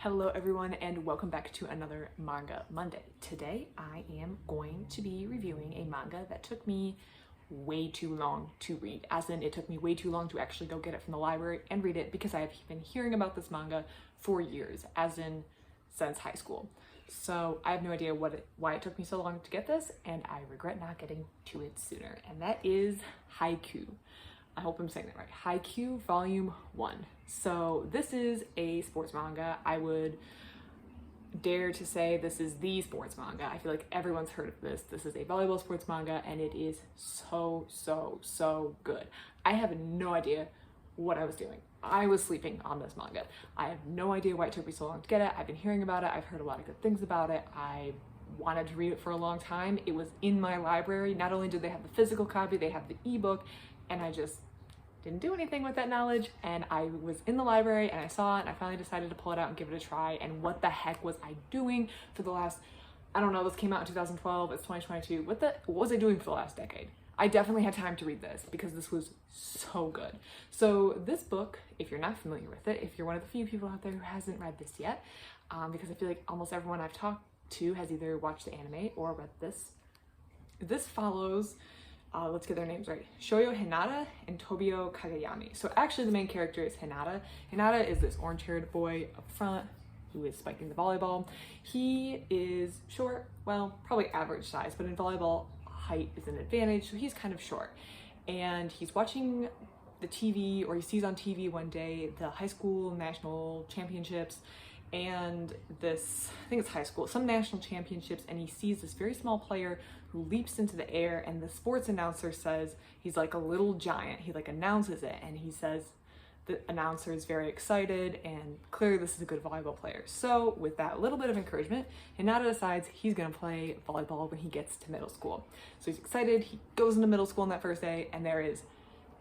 Hello everyone and welcome back to another Manga Monday. Today I am going to be reviewing a manga that took me way too long to read, as in it took me way too long to actually go get it from the library and read it because I have been hearing about this manga for years, as in since high school. So I have no idea why it took me so long to get this, and I regret not getting to it sooner, and that is Haikyu. I hope I'm saying that right. Haikyu Volume 1. So this is a sports manga. I would dare to say this is the sports manga. I feel like everyone's heard of this. This is a volleyball sports manga and it is so good. I have no idea what I was doing. I was sleeping on this manga. I have no idea why it took me so long to get it. I've been hearing about it. I've heard a lot of good things about it. I wanted to read it for a long time. It was in my library. Not only did they have the physical copy, they have the ebook, and I just didn't do anything with that knowledge, and I was in the library and I saw it and I finally decided to pull it out and give it a try. And what the heck was I doing for the last, I don't know, this came out in 2012, it's 2022. What was I doing for the last decade? I definitely had time to read this because this was so good. So this book, if you're not familiar with it, if you're one of the few people out there who hasn't read this yet, because I feel like almost everyone I've talked to has either watched the anime or read this. This follows let's get their names right. Shoyo Hinata and Tobio Kageyama. So actually the main character is Hinata. Hinata is this orange-haired boy up front who is spiking the volleyball. He is short, well, probably average size, but in volleyball, height is an advantage, so he's kind of short. And he's watching the TV, or he sees on TV one day, the high school national championships, and this, I think it's high school, some national championships, and he sees this very small player who leaps into the air, and the sports announcer says he's like a little giant. He like announces it, and he says the announcer is very excited, and clearly this is a good volleyball player. So with that little bit of encouragement, Hinata decides he's gonna play volleyball when he gets to middle school. So he's excited, he goes into middle school on that first day, and there is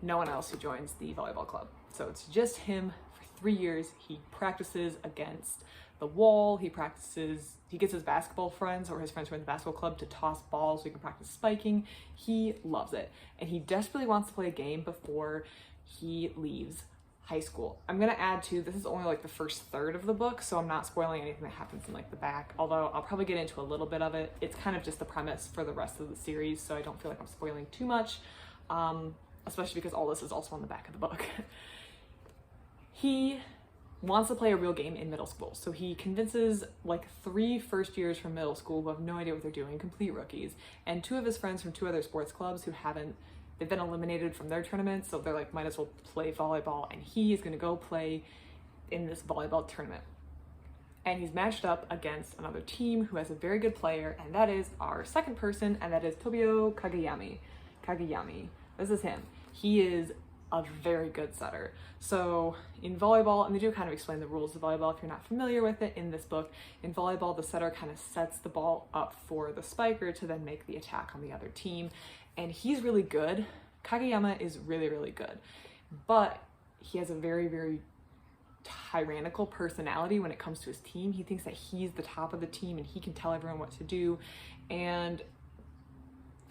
no one else who joins the volleyball club. So it's just him. 3 years, he practices against the wall, he gets his basketball friends or his friends who are in the basketball club to toss balls so he can practice spiking. He loves it, and he desperately wants to play a game before he leaves high school. I'm gonna add too, this is only like the first third of the book, so I'm not spoiling anything that happens in like the back, although I'll probably get into a little bit of it. It's kind of just the premise for the rest of the series, so I don't feel like I'm spoiling too much, especially because all this is also on the back of the book. He wants to play a real game in middle school. So he convinces like 3 first years from middle school who have no idea what they're doing, complete rookies, and 2 of his friends from 2 other sports clubs who they've been eliminated from their tournaments, so they're like, might as well play volleyball, and he is gonna go play in this volleyball tournament. And he's matched up against another team who has a very good player, and that is our second person, and that is Tobio Kageyama. This is him. He is a very good setter. So in volleyball, and they do kind of explain the rules of volleyball if you're not familiar with it in this book, in volleyball the setter kind of sets the ball up for the spiker to then make the attack on the other team, and he's really good. Kageyama is really good, but he has a very tyrannical personality when it comes to his team. He thinks that he's the top of the team and he can tell everyone what to do, and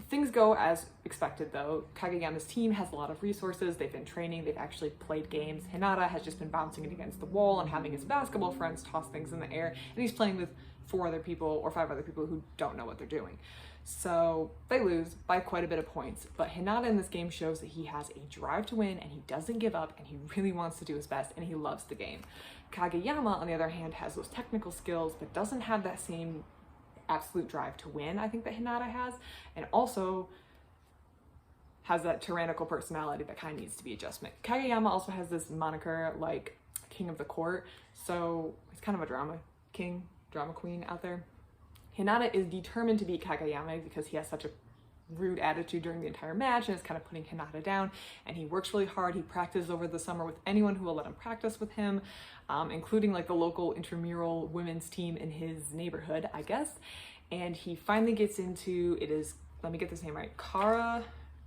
things go as expected though. Kageyama's team has a lot of resources, they've been training, they've actually played games. Hinata has just been bouncing it against the wall and having his basketball friends toss things in the air, and he's playing with 4 other people or 5 other people who don't know what they're doing. So they lose by quite a bit of points, but Hinata in this game shows that he has a drive to win and he doesn't give up and he really wants to do his best and he loves the game. Kageyama, on the other hand, has those technical skills but doesn't have that same absolute drive to win I think that Hinata has, and also has that tyrannical personality that kind of needs to be adjustment. Kageyama also has this moniker like king of the court, so he's kind of a drama queen out there. Hinata is determined to beat Kageyama because he has such a rude attitude during the entire match and is kind of putting Hinata down, and he works really hard. He practices over the summer with anyone who will let him practice with him, including like the local intramural women's team in his neighborhood, I guess. And he finally gets into, it is, let me get this name right,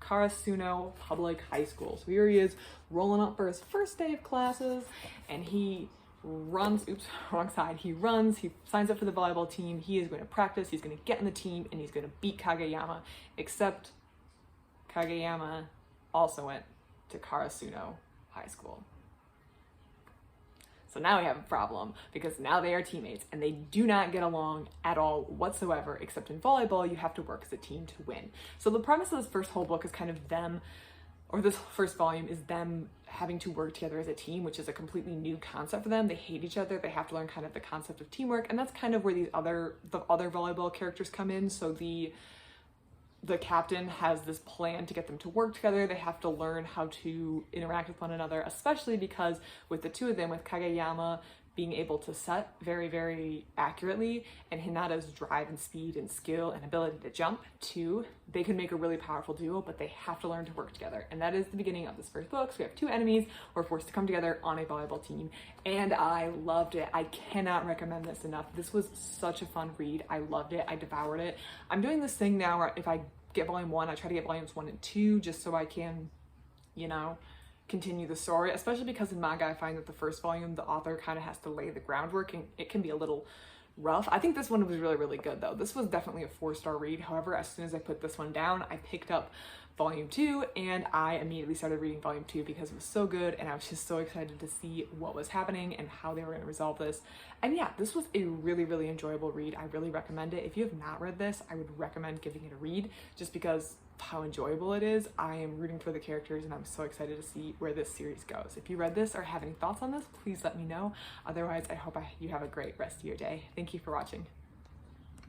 Karasuno Public High School. So here he is rolling up for his first day of classes, and he runs, oops, wrong side. He runs, he signs up for the volleyball team. He is going to practice, he's going to get in the team, and he's going to beat Kageyama, except Kageyama also went to Karasuno High School. So now we have a problem because now they are teammates and they do not get along at all whatsoever, except in volleyball, you have to work as a team to win. So the premise of this first whole book is kind of them, or this first volume is them having to work together as a team, which is a completely new concept for them. They hate each other. They have to learn kind of the concept of teamwork. And that's kind of where the other volleyball characters come in. So the captain has this plan to get them to work together. They have to learn how to interact with one another, especially because with the two of them, with Kageyama being able to set very, very accurately, and Hinata's drive and speed and skill and ability to jump too, they can make a really powerful duo, but they have to learn to work together. And that is the beginning of this first book. So we have two enemies who are forced to come together on a volleyball team, and I loved it. I cannot recommend this enough. This was such a fun read. I loved it. I devoured it. I'm doing this thing now where if I get volume 1, I try to get volumes 1 and 2 just so I can, you know, continue the story, especially because in manga I find that the first volume the author kind of has to lay the groundwork and it can be a little rough. I think this one was really, really good though. This was definitely a 4-star read. However, as soon as I put this one down, I picked up volume 2 and I immediately started reading volume 2 because it was so good and I was just so excited to see what was happening and how they were going to resolve this. And yeah, this was a really, really enjoyable read. I really recommend it. If you have not read this, I would recommend giving it a read just because how enjoyable it is. I am rooting for the characters and I'm so excited to see where this series goes. If you read this or have any thoughts on this, please let me know. Otherwise, I hope you have a great rest of your day. Thank you for watching.